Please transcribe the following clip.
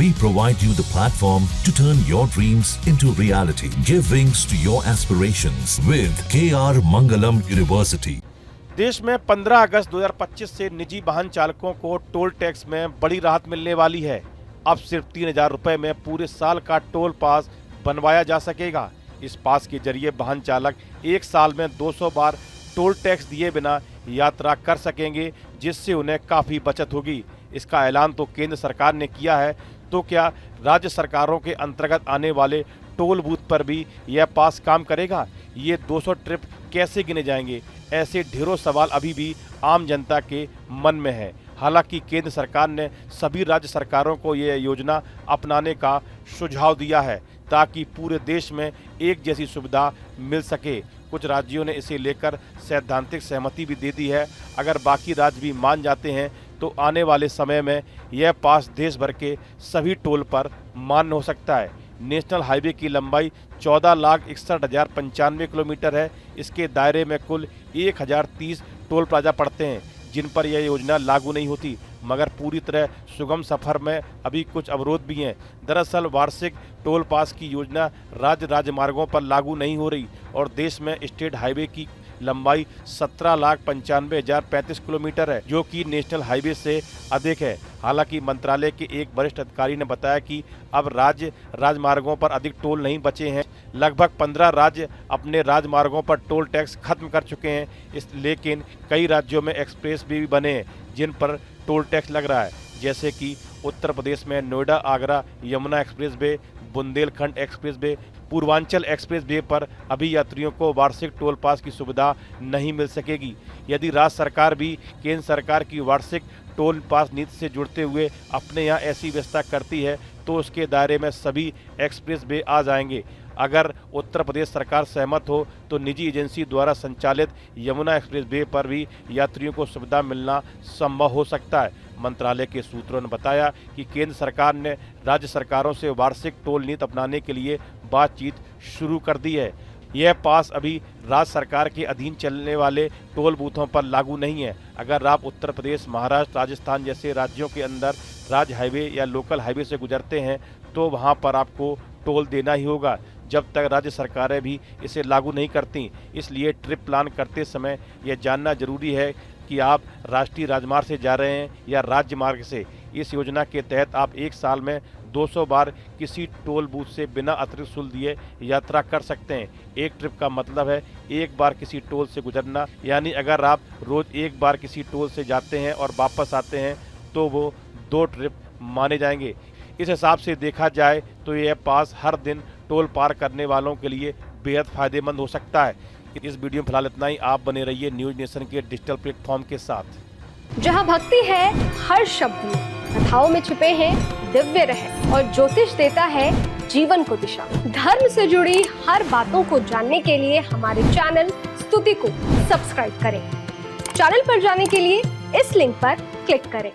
We provide you the platform to turn your dreams into reality. Give wings to your aspirations with KR Mangalam University. देश में 15 अगस्त 2025 से निजी वाहन चालकों को टोल टैक्स में बड़ी राहत मिलने वाली है। अब सिर्फ 3,000 रुपए में पूरे साल का टोल पास बनवाया जा सकेगा। इस पास के जरिए वाहन चालक एक साल में 200 बार टोल टैक्स दिए बिना यात्रा कर सकेंगे, जिससे उन्हें काफ़ी बचत होगी। इसका ऐलान तो केंद्र सरकार ने किया है, तो क्या राज्य सरकारों के अंतर्गत आने वाले टोल बूथ पर भी यह पास काम करेगा? ये 200 ट्रिप कैसे गिने जाएंगे? ऐसे ढेरों सवाल अभी भी आम जनता के मन में है। हालांकि केंद्र सरकार ने सभी राज्य सरकारों को यह योजना अपनाने का सुझाव दिया है, ताकि पूरे देश में एक जैसी सुविधा मिल सके। कुछ राज्यों ने इसे लेकर सैद्धांतिक सहमति भी दे दी है। अगर बाकी राज्य भी मान जाते हैं तो आने वाले समय में यह पास देश भर के सभी टोल पर मान्य हो सकता है। नेशनल हाईवे की लंबाई 14,61,095 किलोमीटर है। इसके दायरे में कुल 1,030 टोल प्लाजा पड़ते हैं, जिन पर यह योजना लागू नहीं होती, मगर पूरी तरह सुगम सफर में अभी कुछ अवरोध भी हैं। दरअसल वार्षिक टोल पास की योजना राज्य राजमार्गों पर लागू नहीं हो रही और देश में स्टेट हाईवे की लंबाई 17,95,035 किलोमीटर है, जो कि नेशनल हाईवे से अधिक है। हालांकि मंत्रालय के एक वरिष्ठ अधिकारी ने बताया कि अब राज्य राजमार्गों पर अधिक टोल नहीं बचे हैं। लगभग 15 राज्य अपने राजमार्गों पर टोल टैक्स खत्म कर चुके हैं। लेकिन कई राज्यों में एक्सप्रेस भी बने हैं जिन पर टोल टैक्स लग रहा है, जैसे कि उत्तर प्रदेश में Noida Agra Yamuna express way, Bundelkhand express way, Purvanchal express way पर अभी यात्रियों को वार्षिक टोल पास की सुविधा नहीं मिल सकेगी। यदि राज्य सरकार भी केंद्र सरकार की वार्षिक टोल पास नीति से जुड़ते हुए अपने यहाँ ऐसी व्यवस्था करती है तो उसके दायरे में सभी एक्सप्रेस वे आ जाएंगे। अगर उत्तर प्रदेश सरकार सहमत हो तो निजी एजेंसी द्वारा संचालित यमुना एक्सप्रेस वे पर भी यात्रियों को सुविधा मिलना संभव हो सकता है। मंत्रालय के सूत्रों ने बताया कि केंद्र सरकार ने राज्य सरकारों से वार्षिक टोल नीति अपनाने के लिए बातचीत शुरू कर दी है। यह पास अभी राज्य सरकार के अधीन चलने वाले टोल बूथों पर लागू नहीं है। अगर आप उत्तर प्रदेश, महाराष्ट्र, राजस्थान जैसे राज्यों के अंदर राज्य हाईवे या लोकल हाईवे से गुजरते हैं तो वहां पर आपको टोल देना ही होगा, जब तक राज्य सरकारें भी इसे लागू नहीं करती। इसलिए ट्रिप प्लान करते समय यह जानना जरूरी है कि आप राष्ट्रीय राजमार्ग से जा रहे हैं या राज्य मार्ग से। इस योजना के तहत आप एक साल में 200 बार किसी टोल बूथ से बिना अतिरिक्त शुल्क दिए यात्रा कर सकते हैं। एक ट्रिप का मतलब है एक बार किसी टोल से गुजरना, यानी अगर आप रोज एक बार किसी टोल से जाते हैं और वापस आते हैं तो वो 2 ट्रिप माने जाएंगे। इस हिसाब से देखा जाए तो यह पास हर दिन टोल पार करने वालों के लिए बेहद फायदेमंद हो सकता है। इस वीडियो में फिलहाल इतना ही। आप बने रहिए न्यूज नेशन के डिजिटल प्लेटफॉर्म के साथ। जहां भक्ति है हर शब्द में, कथाओं में छुपे हैं दिव्य रहस्य और ज्योतिष देता है जीवन को दिशा। धर्म से जुड़ी हर बातों को जानने के लिए हमारे चैनल स्तुति को सब्सक्राइब करें। चैनल पर जाने के लिए इस लिंक पर क्लिक करें।